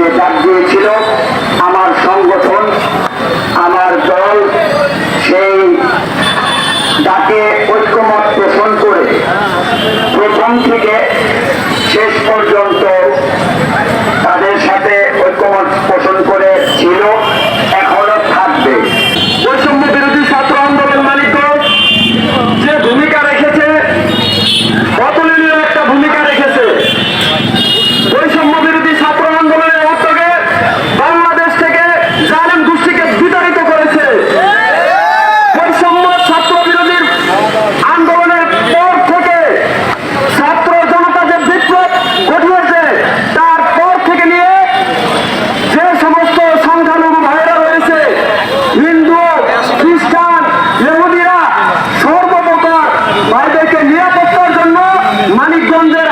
যে ডাক দিয়েছিল আমার সংগঠন, আমার দল, সেই ডাকে ঐক্যমত পোষণ করে প্রথম থেকে শেষ পর্যন্ত তাদের সাথে ঐক্যমত পোষণ করে ছিল, এখনো থাকবে। বৈষম্য বিরোধী ছাত্র আন্দোলন মানিকগঞ্জ যে ভূমিকা রেখেছে, অতুলনীয় একটা ভূমিকা রেখেছে। বৈষম্য বিরোধী ছাত্র আন্দোলনের উদ্যোগে বাংলাদেশ থেকে জালেম গোষ্ঠীকে বিতাড়িত করেছে। বৈষম্য ছাত্র বিরোধী আন্দোলনের পর থেকে ছাত্র জনতা যে বিপ্লব ঘটিয়েছে, তারপর থেকে নিয়ে যে সমস্ত সংখ্যালঘু ভাইরা রয়েছে, হিন্দু, খ্রিস্টান, ইহুদিরা, সর্বপ্রকার ভাইদেরকে নিরাপত্তার জন্য মানিকগঞ্জে